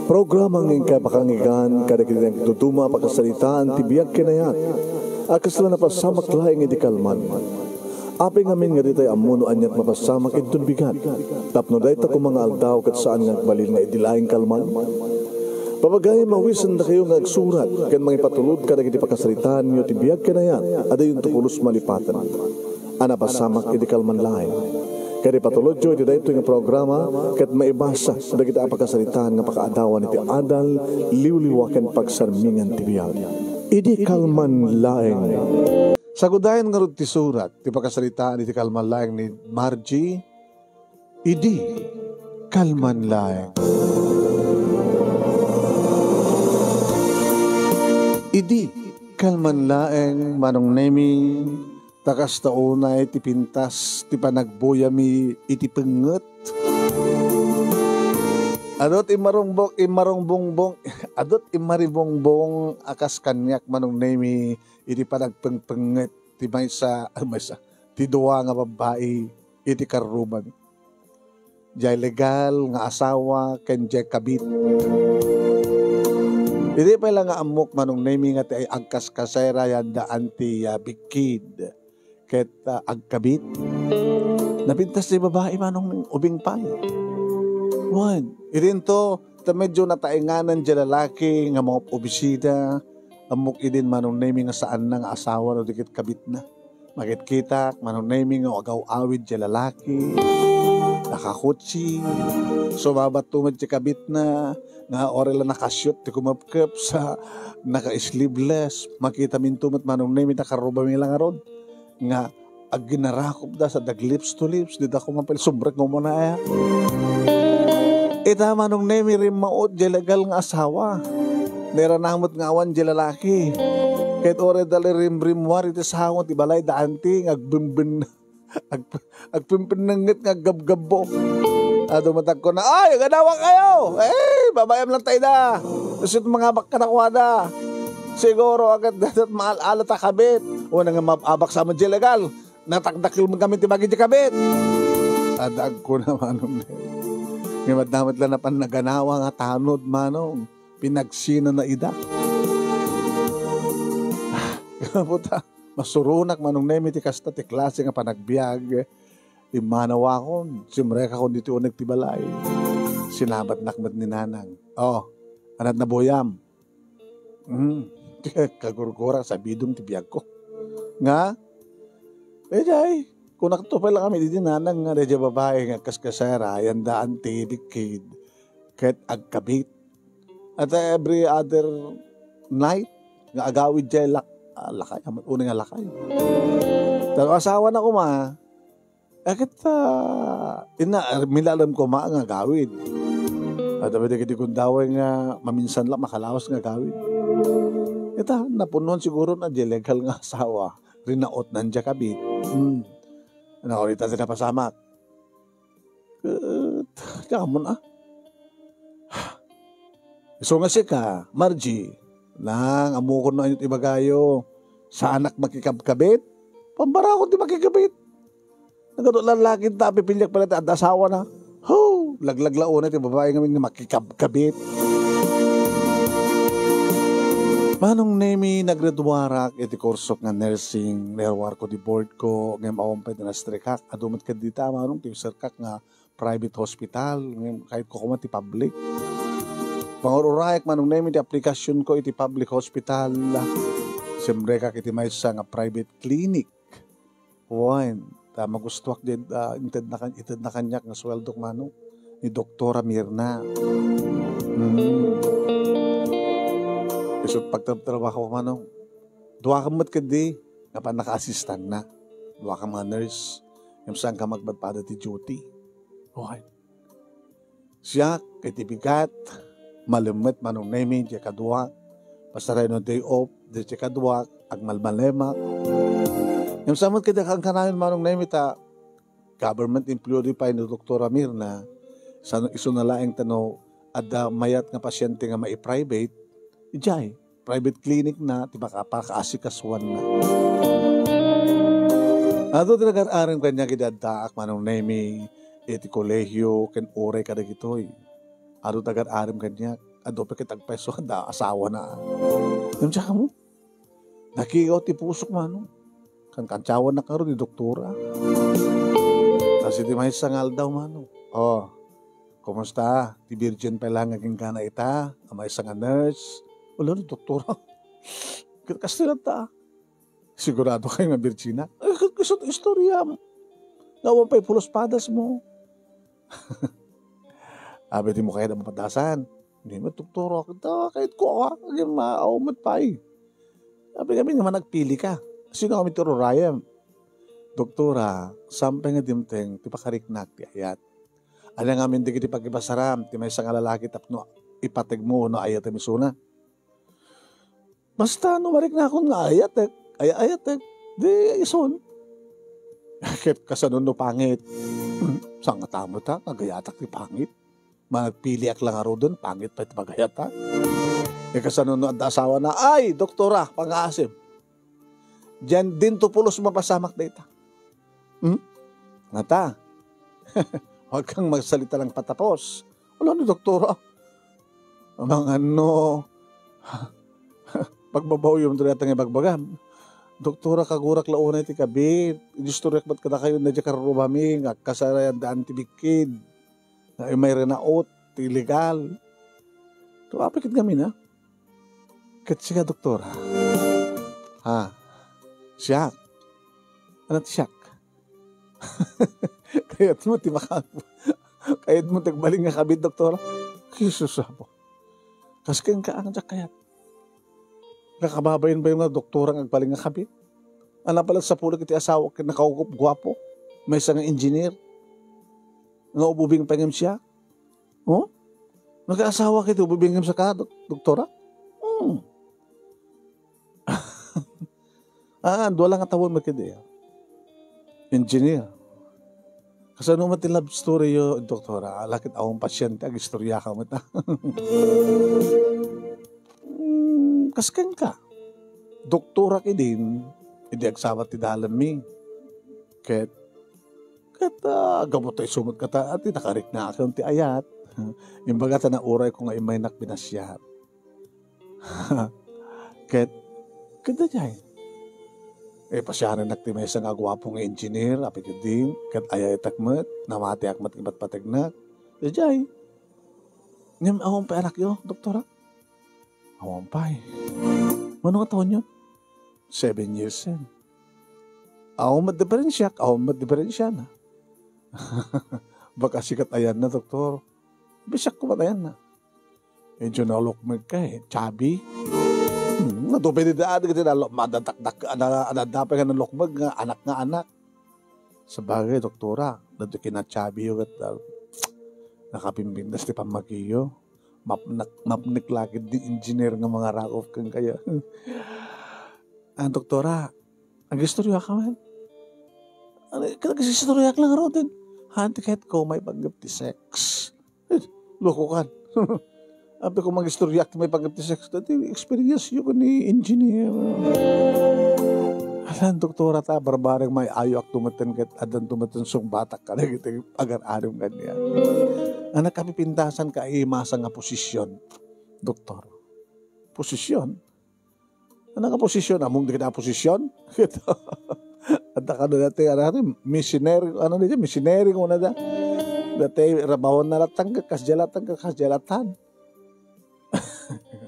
Programang ingkay pakangigan, kadagitang tutuma pakasalitaan, tibiyag kinayat, akas lang napasamak laing idikalman. Api ngamin nga ditay amuno anyat mapasamak itun bigat. Tapno day ta kung mga aldaw kat saan nga balil nga idilaing kalman. Papagay mawisan na kayo nga agsurat, kan mga ipatulod kadagiti pakasalitaan nyo tibiyag kinayat, ada yung tukulos malipatan. Ana pasamak idikalman laing. Kaya patulod jo, iti dahito yung programa, kat maibasa, na kita apakasalitaan nga pakaadawan iti adal, liwliwakan pagsarmingan tibiyag. Idi kalman laeng. Sagudayan nga rin ti surat, ti pakasalitaan iti kalman laeng ni Margie, idi kalman laeng. Idi kalman laeng, manong nemi, takas taunay, ti pintas, ti panagbuyami, iti penget. Adot imarungbong, adot imaribongbong, akas kanyak manong nemi, iti panagpengpenget, ti maysa, ti duwa nga babae, iti karuban. Jay legal, nga asawa, ken jay kabit. Iti pa lang nga amok manong nemi nga ti ay agkas kasayra yanda anti bikid. Ket agkabit, napintas ni babae manong ubing pay. One, irin to, medyo natainganan dyan lalaki, nga mga obisida, amok idin manong naming nga saan na nga asawa no dikit kabit na. Makit-kitak, manong naming nga agaw-awid dyan lalaki, nakakutsi, sumabat tumad dyan kabit na, nga orela nakasyot, di kumapkap sa naka-sleeveless, makita min tumad manong naming nakaruba mi lang aron. Nga ag ginarakop da sa dag lips to lips, di da ko mapil subrek mo muna ya. Ita manong nemi rin maot jelegal nga asawa. Niranamot nga awan jelalaki. Kahit ore dali rin brimwar iti sangot ibalay da anti agbimbin agpimpinangit nga gabgabo. Dumatag ko na, ay ganawa kayo! Babayam lang tayo da. Kasi mga bakanakwada. Siguro agad dapat maal-ala ta kabit. O nga mababak sa mga legal. Natakdakil mo kami tibagi di kabit. Adag ko na manong. Ngamat-namat lang na panaganawa nga tanod manong. Pinagsina na idak. Kaputa, masurunak manong nemi ti kasta ti klase nga panagbiag. Imanawa ko, simreka ko dito unag tibalay. Sinabat nakmat ni nanang. Anat na boyam. Kagurgura sa bidong tibiyag ko. Nga? Day, kung nakatupay lang kami, di nanang nga dadya babae nga kaskasera, yanda anti-dikid, kahit agkabit. At every other night, nga agawid dyan lakay, unang nga lakay. Pero asawa na ko ma, milalam ko ma nga agawid. At dapat di kundaway nga maminsan lang makalawas nga agawid. Ita, napunon siguro na legal nga asawa. Rinaot nandiya kabit. Nakulita sila pasamak. Kaya mo na. So nga ka, Margie, nang amukon na yung ibagayo, sa anak makikabkabit, pambara ko di makikabit. Nagkatulan laki tapi pilyak pala at asawa na. Laglag launa yung babae ngamin na makikabkabit. Manong nemi nagradwarak iti kursok nga nursing, nerwar ko di board ko, ngayon awampay na nastrikak, adumat ka dita, manong tiwsarkak nga private hospital, ngayon kahit ko kumat ti public. Pangururayak manong nemi ti aplikasyon ko iti public hospital, siyempre kak iti maysa nga private clinic. Magustuak din, itad na kanyak nga sweldok manong, ni Doktora Mirna. So pagtatrabaho ko manong, duwa ka mat ka di, nga pa naka-assistant na. Duwa ka mga nurse, yung saan ka magbadpada ti duty. Siya, kay tibigat, malimit manong naming, diya kaduwa, basta rin no day off, diya kaduwa, agmalmalemak. Yung samot ka kang kanayon manong naming ta, government employee pa ni Doktora Mirna, sa iso na laing tano, ada mayat nga pasyente nga mai-private, ijay, private clinic na, tiba kapaka-asikaswan na. Ato tinagar-aring kanya kidadaak manong nemi, iti kolehyo, ken ore kada gitoy. Ato tagar-aring kanya, ado pa kitag peso, da asawa na. Yung tsaka mo, nakigaw ti pusok mano. Kantsawan na karon ni doktora. Kasi di may sangal daw mano. Oh, kumusta? Ti virgin pa lang aging kana ita. May isang nurse. Wala ni doktora. Kastilan ta. Sigurado kayo nga virgin na. Kusot istorya mo. Nawan pa'y pulos padas mo. Abi di mo kaya na mapadasan. Hindi mo doktora. Kahit ko ako. Aging maaumat pa eh. Abi kami naman nagpili ka. Sino kami turo raya? Doktora, sampay nga dimteng, ti pakariknak, ti ayat. Alam nga amin di kiti pag-ibasaram, ti may isang lalaki tapno ipatig mo no ayat ti misuna. Basta no marik na akong nga ayat di ison. Kahit kasanon no pangit. Saan nga tamo ta? Nagayatak ti pangit. Magpili ak lang aro doon, pangit pa iti pagayat ha. Kasanon no asawa na, ay, doktora, pang-aasim. Diyan din to pulos mapasamak na ita. Ngata, huwag kang magsalita lang patapos. Wala ni doktora. Mga ano, pagbabaw yung tulatang ibagbagam. Doktora, kagurak launay ti kabit. Idistoryak ba't kada kayo na di karumaming, kasarayan daan ti bikid. Na may renaot, ti illegal. Tuwapikit kami na. Kasi ka, doktora. Ha? Siyak. Ano ti siyak? Kaya't mo ti kaya't mo tagbaling nga kabit, doktora. Jesus po. Kas kang kaang kayat. Nakababayin ba yung mga doktora ang agbaling nga kabit? Ano pala sa pulag iti asawa ka nakaukup gwapo? May isang engineer. Nga ububing pangim siya? Oh? Nag-aasawa ka iti ububing sa ka, doktora? Dua lang atawon magkidi. Engineer. Kasi ano mati love story yo, doktora, lakit akong pasyente, ag-istorya ka mo ta. Kaskan ka. Doktora ki din, hindi agsabat ti dalan mi. Ket gamot ay sumot ka ta, at nakarik na akong ti ayat. Yung baga ta na uray ko nga imay nakbinasyat. Ket dyan. Pasyanan naktimay sa nga gwapong engineer, apik din, kat ayay takmat, namati akmat ibat patignak. Dajay. Ngam awang pa anak yo, doktora? Awang pa eh. Mano nga taon yun? 7 years yan. Awang madiferensya na. Baka sikat ayan na, doktor. Bisak ko ba ayan na? Medyo nalukmag ka eh. Chubby. Natupin din daan, madatakdak, anadapay ka ng lukmag, anak nga anak. Sa bagay, doktora, nato kinachabi yung nakapimbindas ti pamagiyo. Mapniklakid di engineer nga mga rakof kang kaya. Doktora, nag-istorya ka man? Nag-istorya ka lang rin. Hanti kahit ko may panggap ti sex. Loko kan. Ape ko mag-istorya at may panggap ti sex. Dati experience yun ni engineer. Alam, doktora ta, barbarang may ayo ak tumatan kat adan tumatan sung batak ka. Nagitag agar-arim ganyan. Anak kami pintasan ka masa nga posisyon. Doktor. Posisyon? Ano nga posisyon? Among di ka na posisyon? At ka na natin, missionary, missionary ko na da. Dati, rabawon na latang ka, kasjalatan.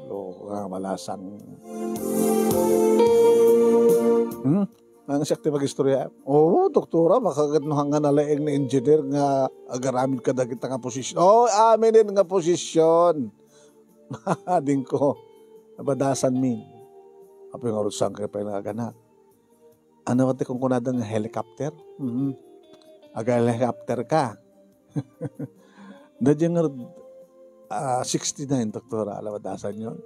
Loko nga, malasang. Ang sakti mag-istorya. Oo, doktora, makaganohan nga nalaeng na engineer nga agaramin ka na kita nga posisyon. Amin din nga posisyon. Mahading ko. Nabadasan min. Apo yung arusan ka pa yung nagaganap. Ano kati kung kunadang helicopter? Helicopter ka. Dadyan nga 69, doktora, alawadasan yun.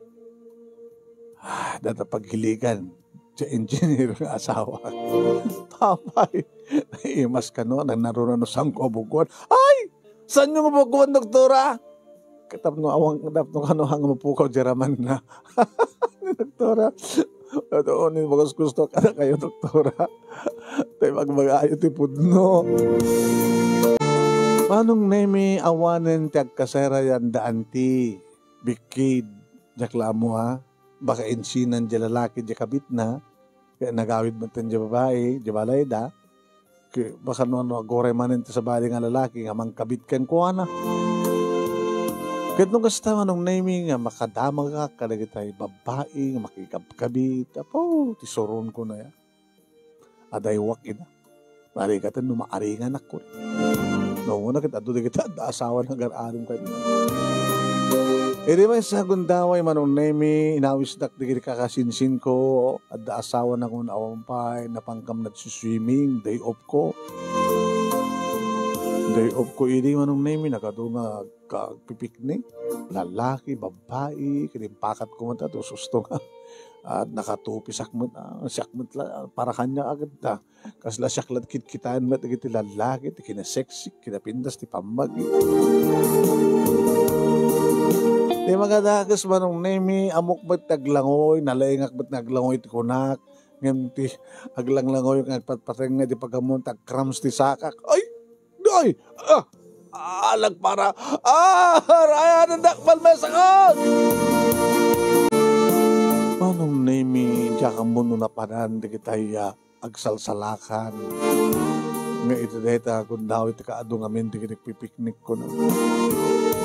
Data paghiligan sa engineer ng asawa. Papay, naimas ka no, naroon na sang kabuguan. Ay! Saan yung kabuguan, doktora? Katap no, awang kano hang mapukaw jeraman na. Doktora, doon yung bagas gusto ka na kayo, doktora. Tayo mag-ayot ipudno. Manong nemi awanen tiag kasera yan daan ti. bikid, jakla mo ha, baka insinan dya lalaki, dya kabit na, kaya nagawid mo tan dya babae, dya balay da, kaya baka no, gore manin sa bali nga lalaki, nga mangkabit kan ko na. Kahit nung kasama nung naming nga makadama ka, kalagay tayo babae, nga makikabkabit, apo, tisoron ko na ya. Aday wak ina. Mari ka tan numaaringan ako. No, na kita doon kita asawa ng gar-arim ka. Edi may sa gundaway manong nemi inawis dak digiri kakasinsin ko at asawa na kong awampay napangkam na swimming day off ko. Day off ko edi manong nemi nakadunga kagpipiknik. Lalaki, babae, kinimpakat ko mata to susto nga. At nakatupi sakmat para kanya agad da. Kasla saklat kitkitaan mat agad lalaki, kinaseksik, kinapindas, ti pamag. Di magadagas manong nemi, amok ba't naglangoy, nalaingak ba't naglangoy ti kunak, ngayon ti aglanglangoy, nagpatpateng nga di pagkamon, tagkrams ti sakak. Ay! Ay! Alag para, raya ng dakbal mesakot! Manong nemi, diya ka muno na panan, di kitay agsalsalakan. Nga ito dahita, kung daw ito kaadong amin, di kitagpipiknik ko na.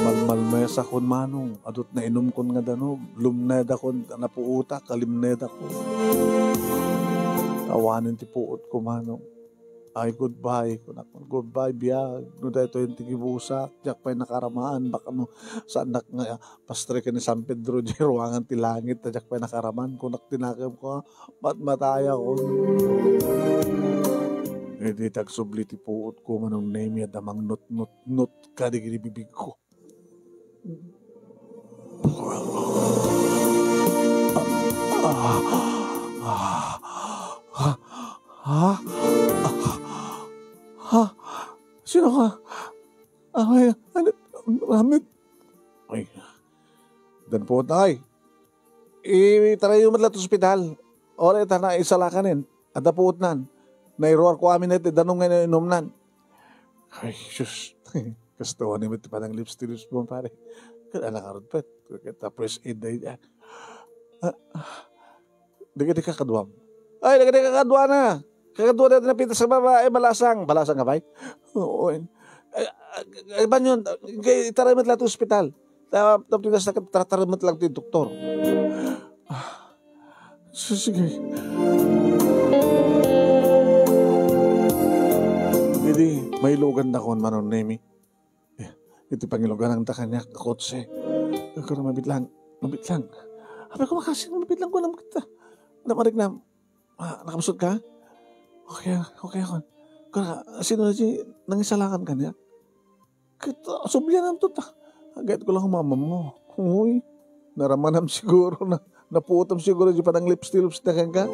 Malmesa kon manong, adot na inom kon nga danom, lumneda kon napuuta, kalimneda ko. Tawanin ti puot ko manong. Ay, goodbye. Goodbye, biyag. No, dahito yung tigibusak. Diyak pa'y nakaramaan. Baka mo, sa anak nga, pastre ka ni San Pedro, di ruangan ti langit. Diyak pa'y nakaraman. Kung naktinakam ko, mataya ko. Eh, di tagsubli ti puot ko, manong name ya, damang not, ka di bibig ko. Sino ka? Ay, Ramit. Ay, dan po tayo. Tarayo mo lang sa ospital. Oray, na isalakanin. At napuot nan. Nairuar ko amin natin, danong ngayon inumnan. Ay, sus. Kastuhan naman pa ng lips mo, pare. Kaya nakarod pa. Tapos, iday yan. Di ka kaduam. Ay, di ka kaduam na. Kakadua natin na pinta sa babae, malasang. Malasang ka ba? Oo. Ay, ba yun? Itaramat lang ito hospital. Tapos trataramat lang ito yung doktor. Sige. Hindi, may lugan na kon manon nemi. Iti pangilugan ang takanya kakotse. Ako na mabit lang. Habi ko makasing mabit lang ko naman kita. Namarig na, nakamusot ka? Okay ako. Kaya, sino na siya, nangisalakan ka niya? Kita, sublihan ang tuta. Agad ko lang mama mo. Uy, naramanam siguro na, naputam siguro siya parang lips na ka.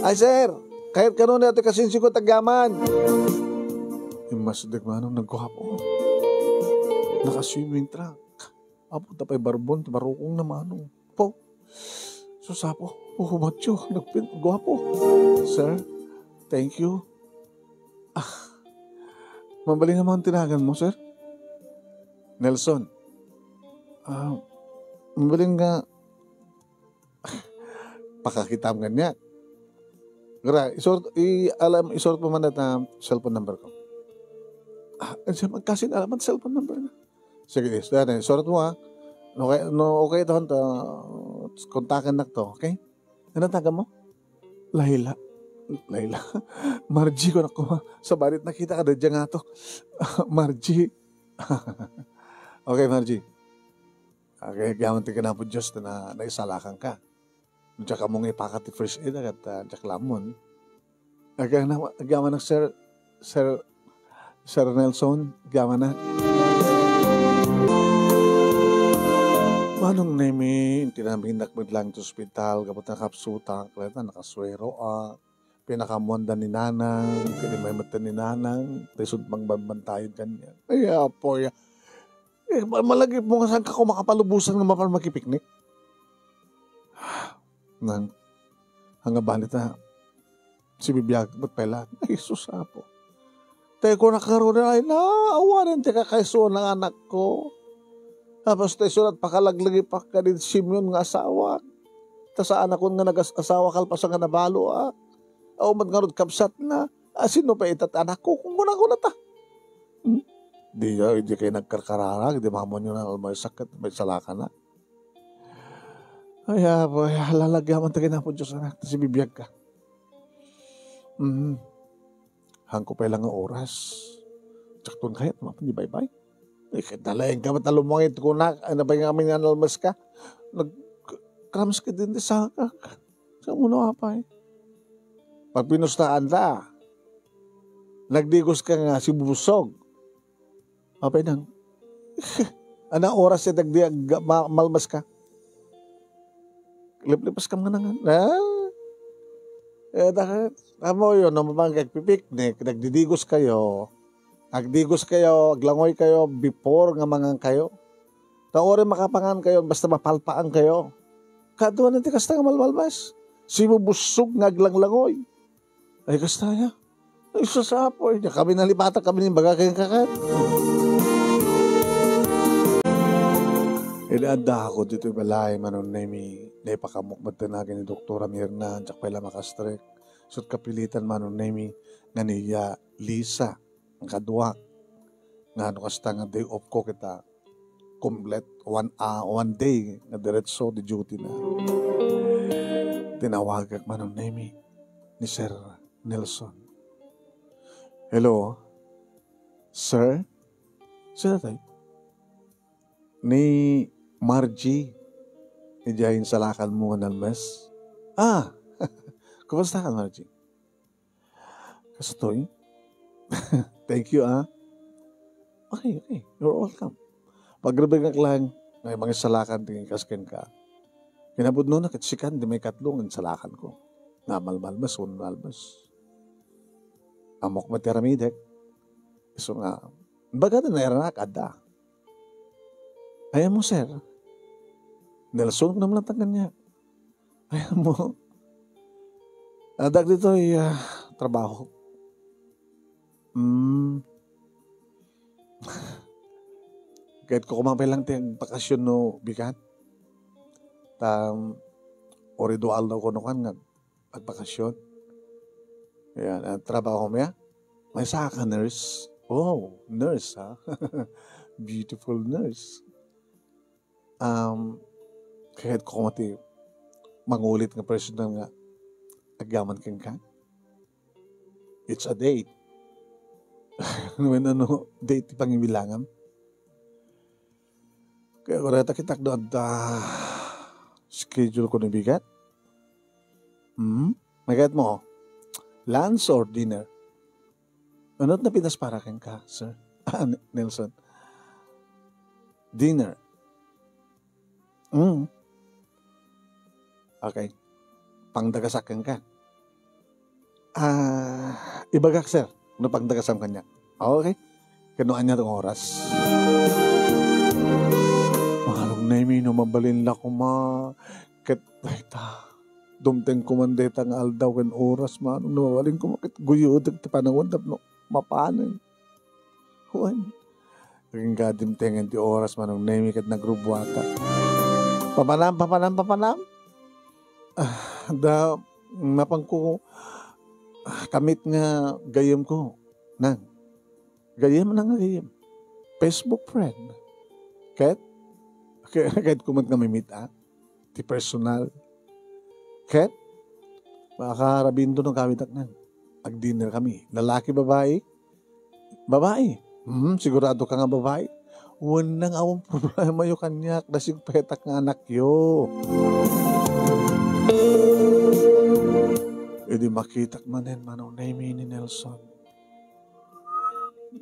Ay, sir, kahit kanon na ito kasinsi ko tagaman. Imasdag manong nagkuhapo. Naka-swimming trunk. Apo, tapay barbon, barukong na manong. Po, susapo, macho, nagguhapo. Sir, thank you. Mabaling naman tinagan mo, sir? Nelson. Mabaling nga. Pakakitam nga niya. Isort mo man na cellphone number ko. Magkasin alaman cellphone number na. Sige, isort mo ha. Okay ito. Kontakan na to, okay? Ano taga mo? Laila. Margie ko na ko. Sa barit nakita ka, dadya nga to. Margie. Okay, Margie. Okay, gamit ka na po Diyos na naisalakan ka. Diyan ka mong ipakat first aid at diyak lamon. Gaman ng Sir Nelson. Gaman na. Manong nemi, tinambindak lang sa ospital, kapag nakapsuta, kalita nakaswero pinakamonda ni Nanang, kinimay mata ni Nanang, tisod pang bambantayin kanya. Ay, apo, malagi mo nga saan ka kung makapalubusan nga mapal makipiknik. Nang, hanga balita, si Bibiyag, ba't pala? Ay, susapo. Tayo ko nakaroon na, ay, naawanan, tika kayso ng anak ko. Tapos tayo sunat pakalaglagi pa ka din Simeon nga asawa. Tasaan ako nga nag-asawa kalpasan nga nabalo umad nga rod kapsat na. Sino pa itat anak ko kung muna ko na ta. Di kayo nagkarkararag, di mamon nyo na may sakit, may salaka na. Ay, boy, lalagyan man tagay na po Diyos anak, si bibiyag ka. Hangko pa lang ang oras. Tsaktun kahit, di bye-bye. Dalayan ka matalumangit ko na, ano ba yung aming analmas ka? Nag-krams ka din sa kak. Sa muna pa Pag pinustaan ta, nagdigos ka nga si Busog. Apay nang, anong oras siya malmas ka? Lipas ka nga nga. Dahil, amo yun, nung mapagpipiknik, nagdidigos kayo, aglangoy kayo before nga mangang kayo. Taori makapangan kayo, basta mapalpaan kayo. Kaduan natin kasta nga malmalmas. Si Busog nga aglanglangoy. Ay kasta niya. Ay sasapoy niya. Kami nalipata, kami ng baga kayong kakat. Ilaanda ako dito balay manon na ipakamukmat na ni Dr. Mirna tsak pala makastrek. Sut kapilitan manon na nga niya Lisa ang kaduwa. Nga ano kasta nga day off ko kita complete one day nga diretso di duty na. Tinawagak manon na ni Sir Nelson. Hello? Sir? Sino tayo? Ni Margie, idiyahin sa lakad mo ng mes. Kumusta ka, Margie? Kastoy? Thank you, Okay. You're welcome. Pagrabig ang lang, may mga salakan tingin kaskin ka. Kinabud nun na katsikan, di may katlungan salakan ko. Namalmalmas, unmalmas. Amok materamidek. So nga, baga na nairanak, ada. Ayaw mo, sir. Nelson ko naman lang niya. Ayaw mo. Dag dito ay trabaho. Kahit ko kumapay lang tiyang bakasyon no bigat. Oridual daw ko nukan nga pagbakasyon. Ayan, trabaho mo ya? May saka nurse. Oh, nurse ha? Beautiful nurse. Kahit ko kumati mangulit nga personal nga agaman kang ka. It's a date. When date pang ibilangan. Kaya ko reta kitak doon schedule ko na bigat. Magat mo, lunch or dinner? Ano't na pinas para kang ka, sir? Nelson. Dinner. Okay. Pangdagasakan ka. Ibagak, sir. Ano pangdagasam kanya? Okay. Kanuan niya itong oras. Mahalong na yung mabalin lang ko dumteng kumandeta nga aldaw kan oras manong nawawaling ko makit guyudag ti panangon no mapanan. Huwan. Naging gadimtengan ti oras manong nemi kat nagrubwata. Papanam. Napang ko kamit nga gayam ko. Gayam na nga gayam. Facebook friend. Kahit kumat nga mimit ti personal. Kahit makakarabindo ng kami taknan. Ag-dinner kami. Lalaki, babae? Babae. Sigurado ka nga babae. Wanang awang problema yung kanyak. Dasig petak nga anak yo. Di makitak manen manaw na ni Nelson.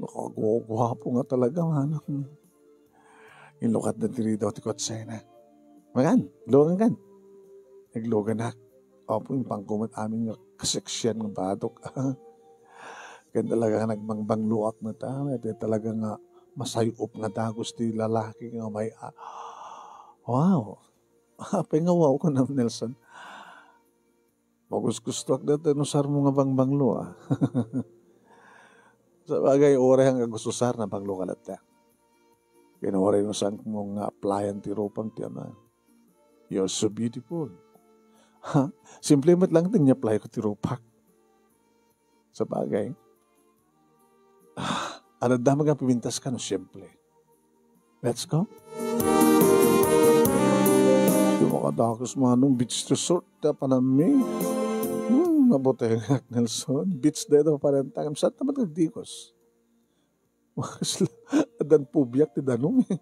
Nakagwapo nga talaga manang. Inukat na tiri daw ti kotsena. Magan, lugan kan. Naglogan na. Opo, yung pangkumat amin nga kaseksyan ng batok. Kaya talaga nagbangbang luak na ta. Kaya talaga nga masayop nga dagos ti lalaki nga may wow. Apay nga wow ko na Nelson. Gusto ak dati nusar mo nga bangbang lua. Sa bagay, oray hanggang gusto sar na banglo ka natin. Kinawaray mo saan mong applyan ti ropang ti ama. You're so beautiful. Ha? Simple mat lang din apply ko ti ropak. Sa bagay. Ano damag ang pipintas ka no, simple. Let's go. Yung makadakos manong beach resort na panami. Mabuti nga, Nelson. Beach na ito parang tangam. Saan naman nagdikos? Dan pubiyak ti danong eh.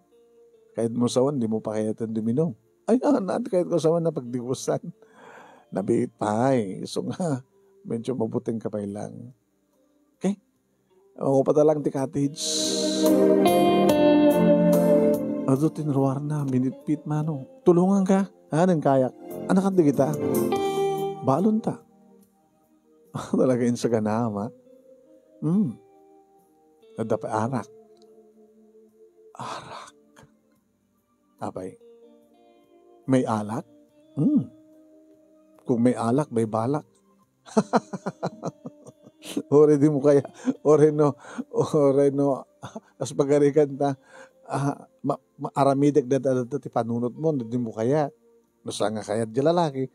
Kahit mo sawan, di mo pa kaya itong duminom. Ay, kahit ko sawan na pagdikusan. Nabiit pa eh. So nga, medyo mabuting kapay lang. Okay? Ako pa talang ti cottage. Ado tinruar na, minitpit mano. Tulungan ka. Nang kayak. Anak di kita. Balon ta. Talaga yun sa ganama. Dapat arak. Arak. Abay. May alak? Kung may alak, may balak. Ore di mo kaya, ore no, as pagarikan ta, aramidek na ti panunot mo, di mo kaya. No sa nga kaya di lalaki,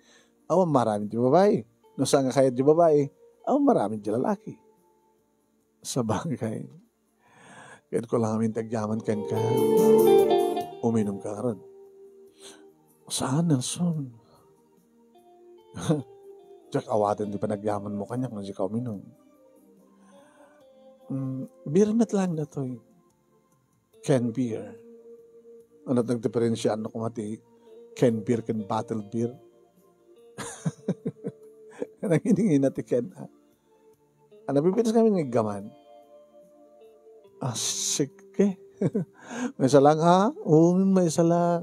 awan marami di babae. No sa nga kaya di babae, awan marami di lalaki. Sa bagay. Kaya ko lang amin tagyaman kan ka, uminom ka ron. Saan, Nelson? Jack, awatin di pa nagyaman mo kanya kung si ka uminom. Beer mat lang na to eh. Can beer. Ano nagdiferensya ano kung mati can beer can bottle beer? Nang hiningin natin can. Napipitas kami ng gaman. Sige. May isa lang ha? May isa lang.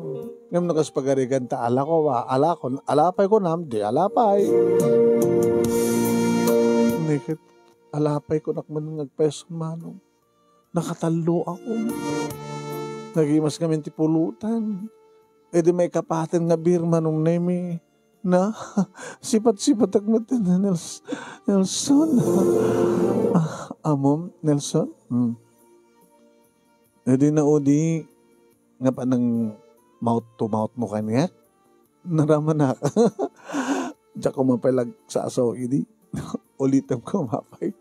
Ngayon nakaspagarigan ta, alapay ko nam, di alapay. Nikit, alapay ko nakman nagpeso manong. Nakatalo ako. Nagimas kami ti pulutan. E di may kapatin nga beer manong nemi. Na, sipat-sipat agmatin na Nelson. Amom, Nelson? E di na odi, nga pa ng mouth to mouth mo kanya, naraman na. Diyan ko mapalag sa asaw, idi. Ulitam ko mapay.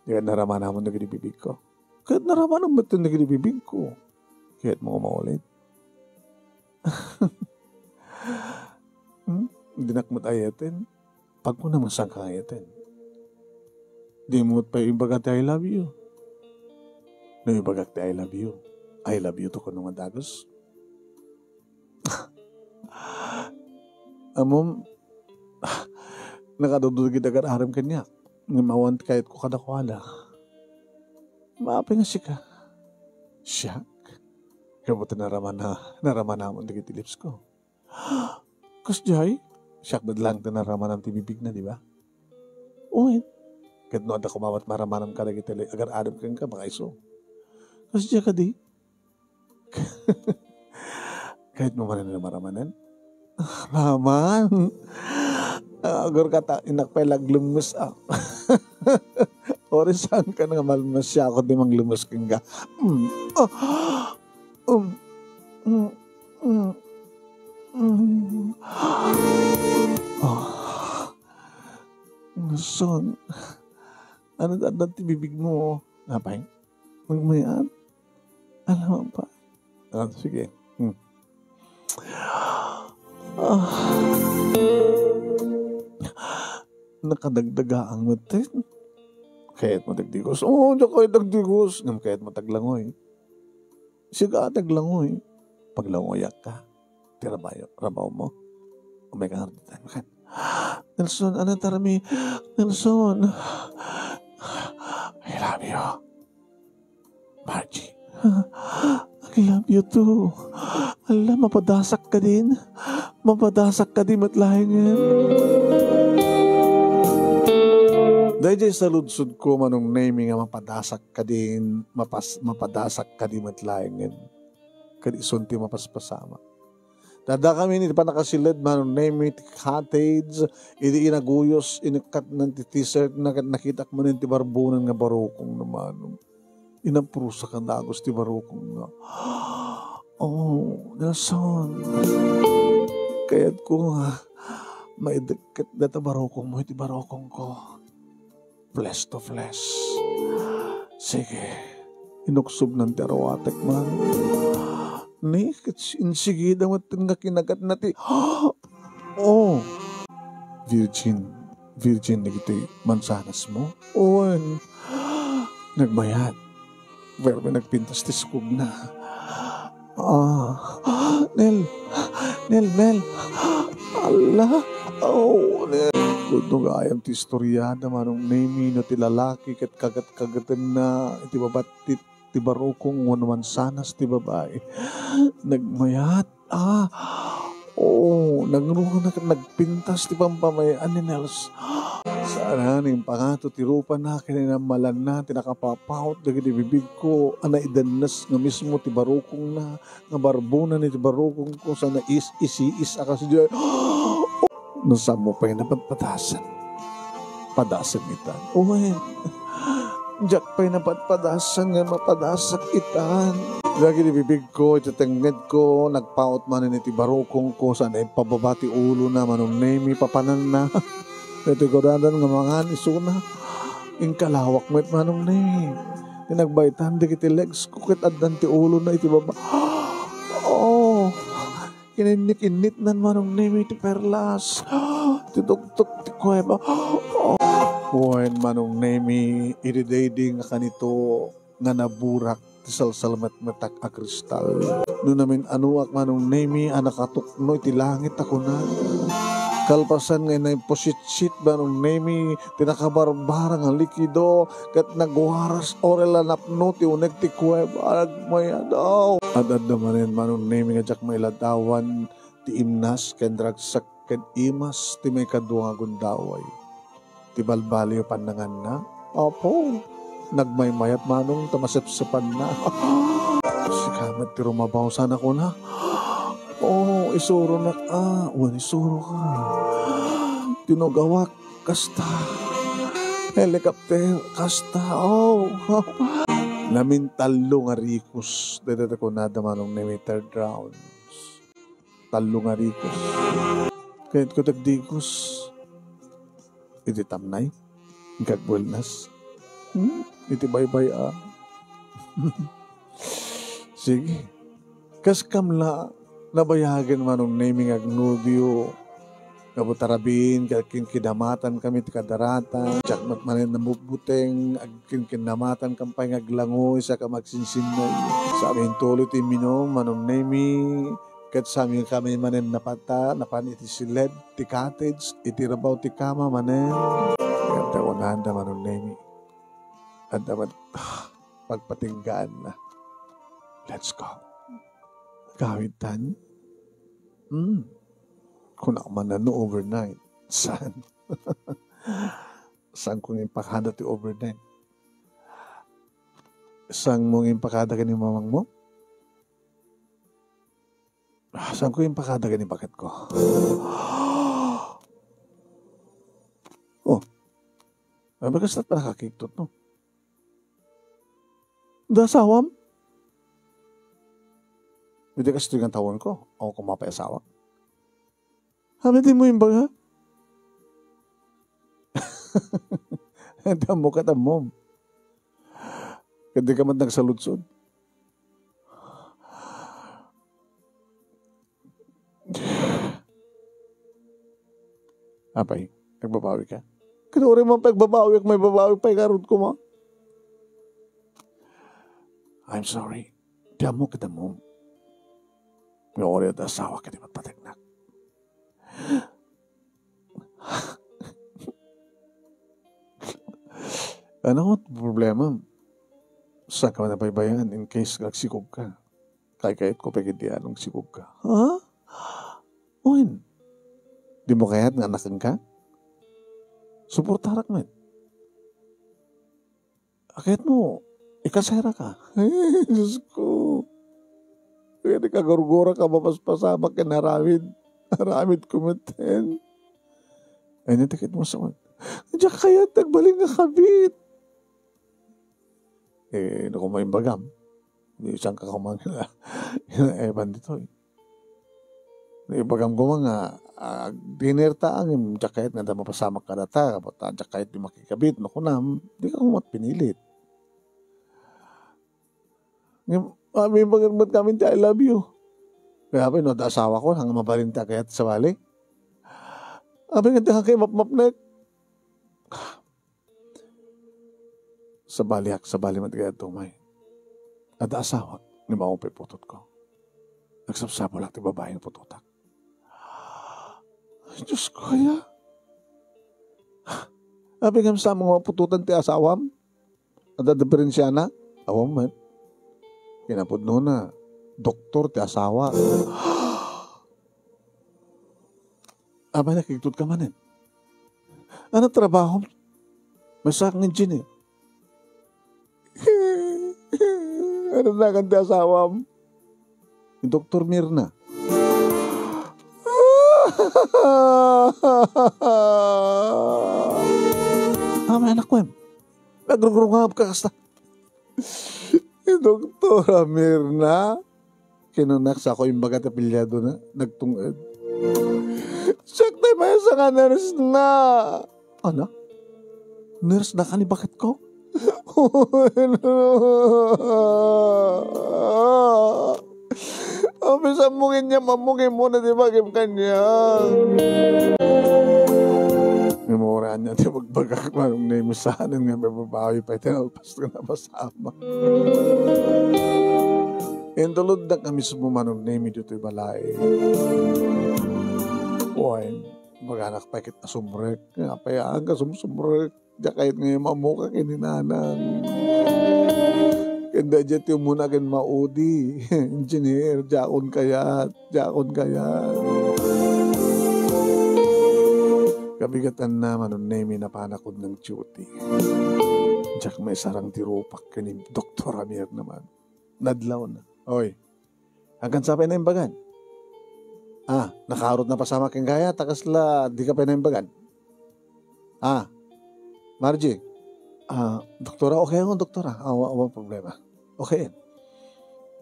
Kaya naraman naman nagibibig ko. Kaya naraman naman ito nagibibig ko. Kaya mo maulit. Hindi nakmat ayatin. Pag mo naman saan ka ayatin. Di mo pa ibagat I love you. No ibagat I love you. I love you to ko nung adagos. Amom, nakadudugid agar aram kanya. Ngamawan kahit ko kadakwala. Maapi nga siya ka. Siya? Kaya mo naraman naman digit lips ko. Kasjay? Siya lang naraman ang tibibig na, di ba? Uwin. Kahit no ada kumawat maramanam ka digit agar aram kang ka, baka iso. Kasjay ka di? Kahit mo man na maramanan. Naman. Agar kata inakpelag lumus ako. Orisan ka nga malmas siya ako di mang lumus kang ka. Son, ano dati bibig mo? Napay? Magmayaan? Alam mo pa? Sige. Nakadagdaga ang matin. Kahit matagdigos. Diyan kayo dagdigos. Kahit mataglangoy. Siga taglangoy. Paglangoyak ka. Rabaw mo. May kaharditan ka. Nelson, ano tarami? Nelson. I love you. Margie. I love you too. Alam, mapadasak ka din. Mapadasak ka din matlahingan. Dahil sa ludsud ko manong naming nga mapadasak ka din, mapadasak ka din matlahingan. Kadisunti mapaspasama. Dada kami ni pa nakasilid manong naming cottage, idi inaguyos, inikat ng t-shirt, nakita ko man yung tibarbunan nga barukong naman. Inaprusa ka na Agos ti barukong nga. Oh, Nelson. Kaya't ko nga, maidagkat na ta barukong mo, iti barukong ko. Flesh to flesh. Sige, inuksob ng terawatek man. Ni, insigida mo nga kinagat na ti. Oh, virgin na iti mansanas mo. Owen, nagbayad. Pero may nagpintas ti skog na. Nel. Allah. Oh, Nel. Kung ayam ti istorya na manong name no ti lalaki kat kagat-kagatan na iti babat ti barukong wanwan sanas ti babae. Nagmayat. Nagpintas ti pampamayaan ni Nels. Sana ning pangato ti rupa na kinamalan na tinakapapahot dagiti bibig ko ana idanas nga mismo ti barukong na nga barbunan ni ti barukong ko sana isiis akas diyan. Nasam mo pa yung napatpatasan. Padasan itan. Uy, Jack pa yung napatpadasan nga mapadasak itan. Lagi ni bibig ko, itatangad ko, nagpaot man ni ti barukong ko sana ipababati ulo na manong nemi papanan na. Ito ko dadan nga mga nisuna. Yung kalawak mo it manong nemi. Tinagbaitan di kiti legs ko kit adan ti ulo na iti baba. Oh, kininit nan manong nemi ti perlas. Tidugtok ti kuweba. Buwan manong nemi iridayding nga kanito nga naburak ti salsalmat matak a kristal. No namin anuak manong nemi anakatukno iti langit ako na. Kalpasan nga na posit-sit manong nemi tinakabarbarang ang likido kat nagwaras orela napno ti uneg ti kuweba agmaya daw. Adad naman manong nemi nga jak mailadawan ti imnas ken dragsak ken imas ti may kadwa gundaway. Ti balbaliw panangan na. Opo, nagmaymayat manong tamasipsipan na. Sikamat ti rumabaw sana ko na. Oh, isuro na ka. Isuro ka. Tinugawak, kasta. Helicopter, kasta. Oh. Namin talo nga rikus. Dito ko nada manong na may third rounds. Talo nga rikus. Kahit ko tagdikus. Iti tamnay. Kagbulnas. Iti baybay Sige. Kaskamla. Nabayagan manong naming agnubyo, kabutarabin, kinkinamatan kami ti kadaratan, tiyakmat manin na mubuteng, kinkinamatan kampay ngaglangoy, sa kamagsinsinay. Sa amin tuloy ti minom, manong nami, kat sa amin kami manin napata, napan iti siled, ti cottage, iti rabaw ti kama manin. Kaya unanda manong nami. At dapat pagpatinggaan na. Let's go. Kawitan? Kung ako man na no overnight. Saan? Saan kong impakada ti overnight? Saan mong impakada ka ni mamang mo? Saan ko impakada ka ni bakat ko? Oh. Bagas na't pa nakakiktot, no? Dasawam? Hindi kasi ito yung tawon ko. Ako kumapayasawa. Hamitin mo yung baga? Damo ka tamom. Hindi ka man nagsaludsod. Apay, nagbabawi ka? Kanuri mo pagbabawi, may babawi pa ikarod ko mo. I'm sorry. Damo ka tamom. May ori at asawa ka di matpatignak. Ano ang problema? Saan ka nabaybayan in case nagsikog ka? Kahit ko pagkitian ng sikog ka. Ha? Uwin. Di mo kaya't nga anakan ka? Suportarak man. Kahit mo, ikasera ka. Ay, Diyos ko. Kaya nakagurgura ka, mapaspasamak ka na haramid kumaten. Ay, natakit mo sa man. Diyan kaya nagbaling nga kabit. Naku may bagam. Isang kakamang eban dito. Ibagam ko mga dinirta ang jakayat nga da mapasamak ka data. Kapag jakayat di makikabit. Naku na, di ka kumat pinilit. May bagam kami I love you. Kaya pa, da asawa ko, hanggang mabalinta kaya sa bali. Abi nga kayo mapmapnek. Sa bali matigaya tumay. At asawa, ni maupay putot ko. Nagsapsapo lang ti babae ng putotak. Diyos ko kaya. Abi nga sa mga pututan ti asawam. At diferensya na. Awam man. Kinapod no na. Doktor ti asawa. Abay nakikitut ka manin. Ano trabaho? Masakang engineer. Ano na kan ti asawam? Yung Dr. Mirna. May anak ko nagrugurungab ka kasta. Yung Dr. Mirna. Kinunak sa ako yung bagat apilyado na. Nagtungad. Check tayo may isa nga nurse na. Ano? Nurse na ka ni bakit ko? Bisa mungkin niya mamungin muna di ba kim kanya. Memoraan niya di magbagak manong naimusahanan nga may babawi pa itinalpas ka na masama. Indulod na kami sa bumanong naimi dito balay. Uwain, maganak pa ikit na sumrek. Ngapayaan ka sumrek. Diya kahit ngayon mamuka kininanang. Kanda dyan tiyo muna kin maudi. Engineer, jakon kayat. Kabigatan naman ang naimi na panakod ng duty. Diyak may sarang tirupak kanin Dr. Amir naman. Nadlaw na. Oy, hanggang sa pinaimbagan. Nakaharot na pasama kang gaya, takasla, di ka pinaimbagan. Margie, doktora, okay ako, doktora. Walang problema. Okay.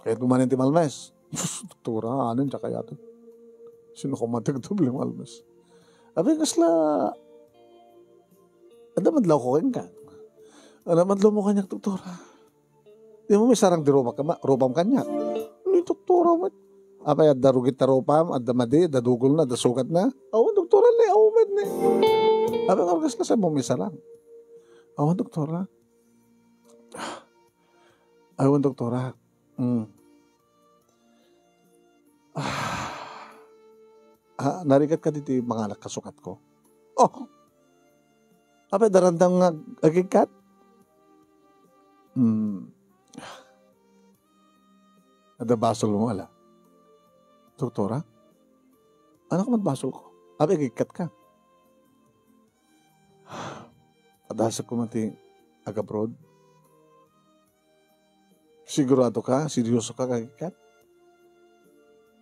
Kaya gumanin ti Malmes. Doktora, anin, tsaka yato. Sino ko matagdoble Malmes? Abi, kasla, adamadlaw ko ka. Adamadlaw mo kanyak, doktora. Di mo may sarang di rupam kanyak. Ano yung doktora mo? Apay, at darugit na rupam, at damadi, dadugol na, dasukat na. Awan, doktora na, awan na. Abi, kargas na sa mo may sarang. Awan, doktora. Awan, doktora. Narikat ka dito yung mga nakasukat ko. Oh! Apay, darandang agikat? Ada basol mo ala. Doktora? Ano ka basol ko? Apay, agikat ka. Adasa ko mati agabroad. Sigurado ka? Seryoso ka kagikat?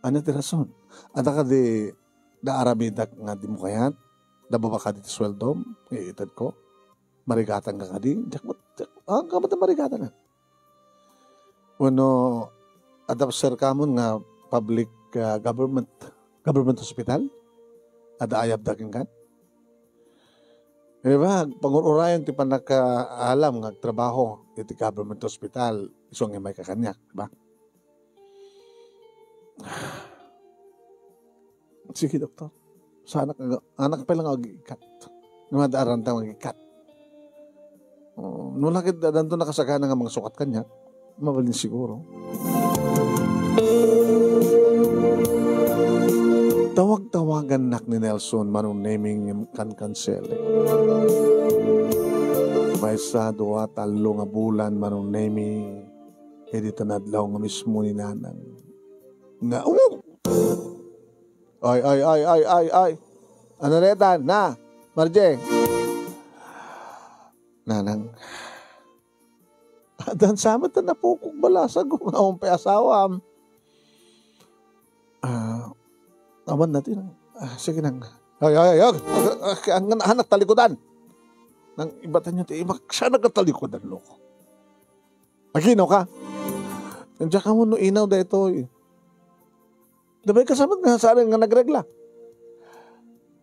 Ano ti rason? Ada ka di arabidak nga di mo kayat? Dababa ka di sweldom? Iitad ko? Marigatan ka di? Ang kamata marigatan na. Uno, adapser ka mo nga public government hospital? Ada ayab daking kan? Diba, pangururayan ti panakaalam ng trabaho iti government hospital, isong may kakanyak, diba? Sige, doktor. Sa anak pa lang mag-ikat. Namadaaran tayo mag-ikat. Nung lakit danto nakasagana nga mga sukat kanyak, mabalin siguro. Tawag-tawagan nak ni Nelson manong naming kan-kanseling. May sa duwa talo nga bulan manong naming edito nadlaw nga mismo ni nanang. Nga, Ay. Ano retan? Na, Marje. Nanang. Dan samat na napukog balasag kung akong asawam. Awan natin. Sige nang. Ay. Ang anak talikodan. Nang ibatan niyo, siya nagkatalikodan, loko. Aginaw ka? Nandiyan ka mo no inaw da ito. Dabay kasamat nga sa nga nagregla.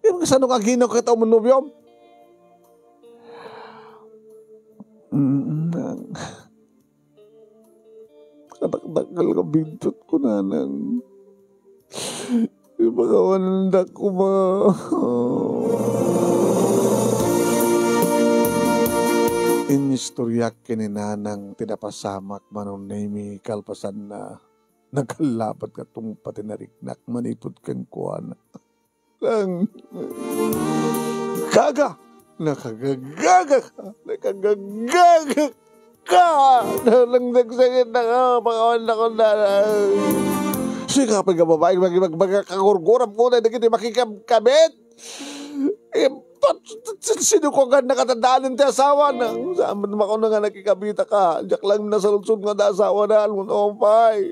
Yung kasano ka aginaw ka ito mo nubyom? Kadakdakal ka bintot ko na nang ipagawanan ko ma. Inistoryak kininanang tinapasamak manong naimi kalpasan na nagkalapat ka itong patinariknak manipod kang kuwana. Lang gaga! Nakagagaga ka! Nakagagaga ka! Nalang nagsagit na ka! Pakawan ako na sikapin ka babae magkakagurguram ko na hindi makikabit! Sino ko nga nakatandaan ng asawa na saan naman ako na nga nakikabita ka diyak lang na sa lutsod nga na asawa na almon opay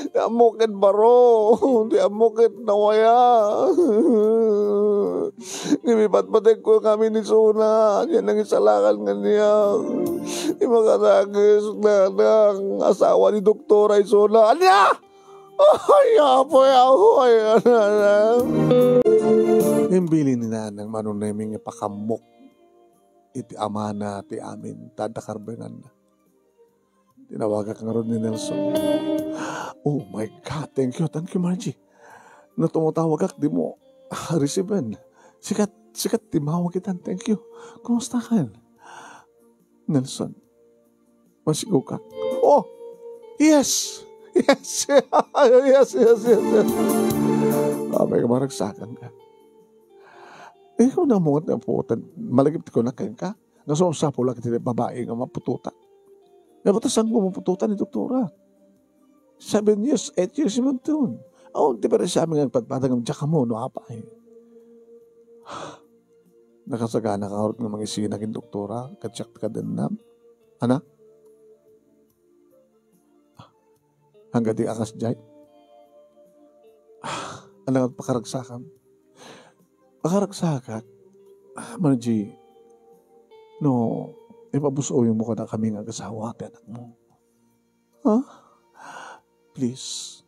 di amukit baro di amukit nawaya nimipat-patig ko kami ni Suna yan ang isalakan nga niya di makasagis na ng asawa ni Doktora Suna anya ay apoy Imbili ni nanang manunaming ipakamok iti amana ti amin tadakarbengan na. Tinawaga ka nga ron ni Nelson. Oh my God, thank you, Margie. Na tumutawag ka, di mo receiven. Sikat timawag kita, thank you. Kumusta ka? Nelson, masigaw ka. Oh, yes. May kamaragsakan ka. Ikaw na mo na po, malagip ko na kayo ka. Nasusapo lang kita babae nga mapututa. Nabatasan ko mapututa ni Doktora. 7 years, 8 years naman doon. Di ba rin siya aming nagpadpadang ang diyaka mo, no apa eh. Nakasagana ka ng mga isinagin Doktora, katsak ka din na. Ana? Hanggang di akas dyan. Alang pakaragsakan. Pakaragsakan. Margie, no, ipabusoy mo ka na kami nga kasawa at anak mo. Please.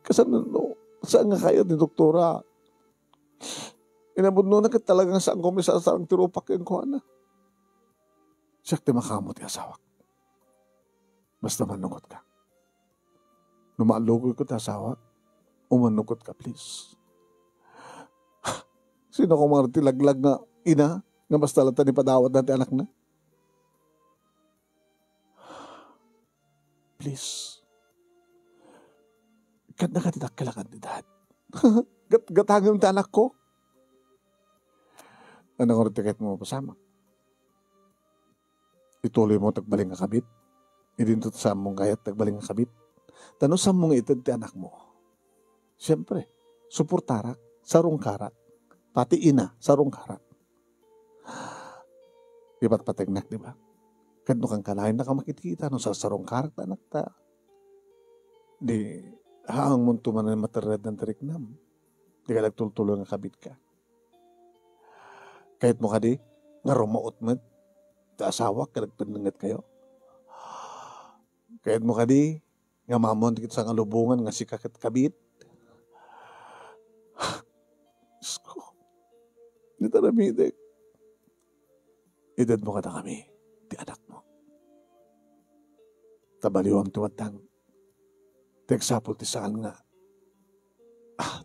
Kasanan no, saan nga kayo ni Doktora? Inabot no na ka talagang saan kumisa sa ang tirupak yung kuha na. Siyak di makamot yung asawa. Basta manungot ka. Numalugoy ko ta asawa, umanukot ka, please. Sino kong mga tilaglag na ina, nga basta lata ni padawat natin anak na? Please. Kat na katitak kailangan ni dad. Gatangin ta anak ko. Ano ko tiket mo pasama? Ituloy mo tagbaling nga kabit. Idinto sa mong kayat tagbaling nga kabit. Tanong sa mong itad ti anak mo. Siyempre, suportarak, sarong karak. Pati ina, sarong karak. Iba't patignak, di ba? Kadno kang kalahin na ka makikita no sa sarong karak anak ta. Di, haang munto man na matarad ng tariknam. Di ka nagtultuloy nga kabit ka. Kahit mo ka di, nga rumaot mo, ta asawa, ka nagpandangat kayo. Kahit mo ka di, nga mamon kita sa kalubungan nga si kakit kabit. Diyos ko. Di taramidik. Edad mo ka na kami. Di anak mo. Tabaliwang tuwatang. Tegsapol ti saan nga.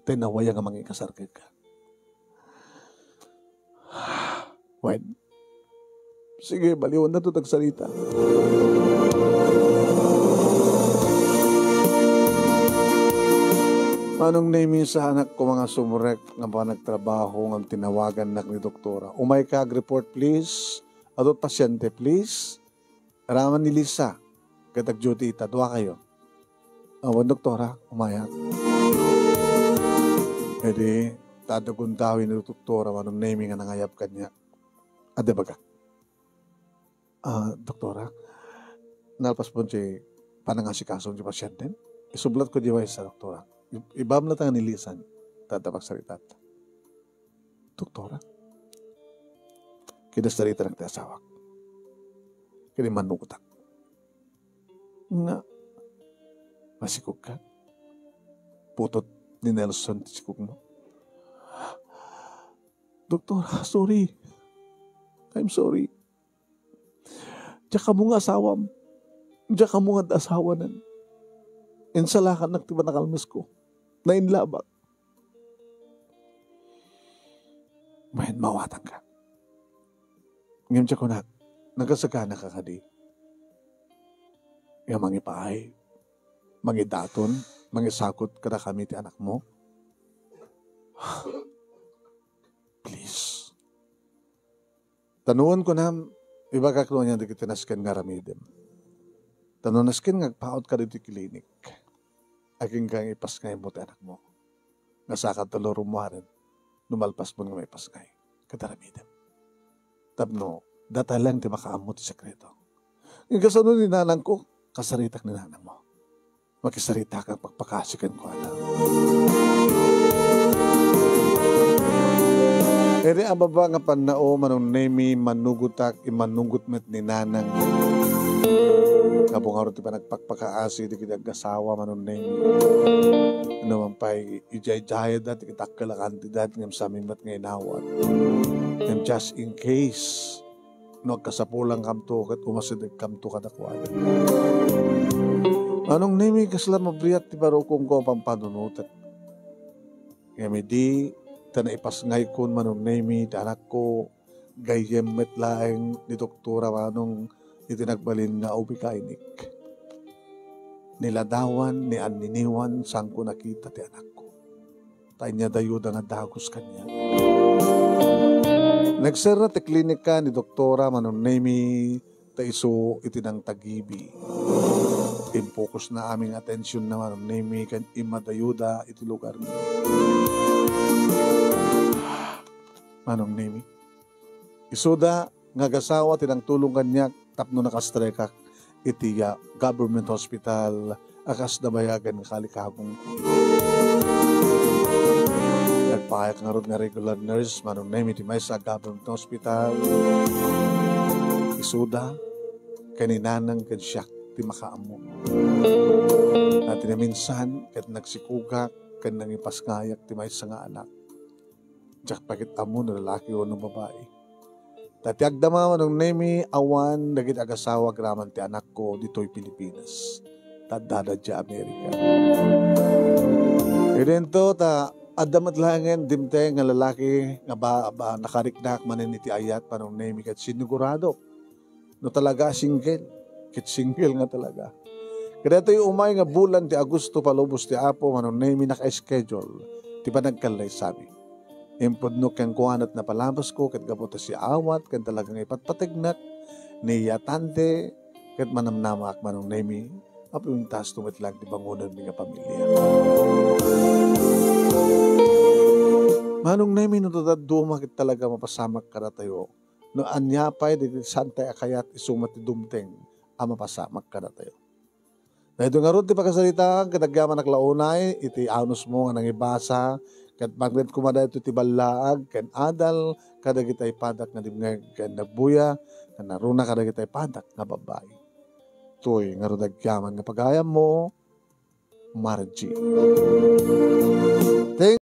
Tinawaya nga manging kasarkit ka. Wait. Sige, baliwan na ito tagsalita. Anong name sa anak ko mga sumurek nga pa nagtrabaho ng tinawagan na ni Doktora? Umay kag report please. Adot pasyente please. Araman ni Lisa. Katag duty ita. Dua kayo. Doktora, umaya. Edi, tadaguntawin ni Doktora anong name nga nangayap kanya. Ade baga? Doktora, nalpas po si panangasikasong si pasyente. Isublat ko diway sa Doktora. Ibam na tayo nilisan. Tatapag salita. Doktora? Kinasarita ng tasawak. Kinimanutak. Nga, masikog ka. Putot ni Nelson sikog mo. Doktor, sorry. I'm sorry. Diyan ka mo nga asawam. Diyan ka mo nga asawa nan. Insalakan ng tiba nakalmas ko. Nainlabak. Mahin mawatan ka. Ngayon siya ko na, nagkasagana ka kadi. Nga mangipahay, mangidaton, mangisakot kada kami ti anak mo. Please. Tanuon ko na, iba kaklo niya di kitinasken nga ramidem. Tanunasken nga paot ka dito klinik. Aking kang ipaskay mo ti anak mo. Nasakat talo rumuharan, numalpas mo nga may paskay. Kada ramidem. Tapno, data lang ti makaamot ti sekreto. Yung kasunod ni nanang ko, kasaritak ni nanang mo. Makisarita kang pagpakasikan ko alam. Ere ababa nga panao manong nemi manugutak imanunggut met ni nanang. Kapong araw ti pa nagpakpakaasi di kitagasawa manong nemi. Ano man pa'y ijay-jayad dati kitakalakan ti dati ngam saming mat nga inawat. And just in case no kasapulang kamto kat umasidag kamto kadakwala. Anong nemi kasla mabriyat ti barokong ko pampanunutat. Kaya di ta naipasngay kun manong nemi ti anak ko gayem met laeng ni doktora manong itinagbalin nga ubikainik. Niladawan ni aniniwan sang ko nakita ti anak ko. Tayo niya dayuda nga dagos kanya. Nagsara ti klinika ni doktora manong nemi ta iso itinang tagibi. Impokus na aming atensyon na manong nemi kan imadayuda iti lugar niyo. Manong nemi. Isuda nga gasawa tinang tulong kanya tapno nakastreka iti government hospital akas na bayagan kalikabong. Nagpayak nga ron nga regular nurse manong nemi ti may sa government hospital. Isuda kaninanang kan siyak ti makaamo. At minsan kat nagsikugak kan nangipaskayak ti may sa nga anak. Diyak pakit amo na lalaki o ng babae. Tatiag dama manong nemi awan dagit agasawa graman ti anak ko dito'y Pilipinas. Tadada dya Amerika. Idento ta adamat langen dimte nga lalaki nga ba nakariknak manin iti ayat panong nemi kat sinigurado. No talaga single. Kit single nga talaga. Kaya ito'y umay nga bulan ti Agosto palubos ti Apo manong nemi naka-schedule. Ti pa nagkalay sabi. Impod no kang kuanat na palabas ko kat gabuta si awat kan talagang ipatpatignak ni yatante kat manamnamak manong nemi apintas tumitlag ti bangunan ni nga pamilya. Manong nemi no tataduma kit talaga mapasamak kada tayo. No anyapay di santay akayat isumat ti dumteng mapasamak kada tayo. Na ito nga ron ti pagkasalita kadagyaman naklaunay iti anus mo nga nangibasa kat magnet kumada ito ti balaag ken adal kadagitay padak nga dimngeg ken nagbuya ken naruna kadagitay padak nga babae. Toy nga ron dagyaman nga pagayam mo Margie.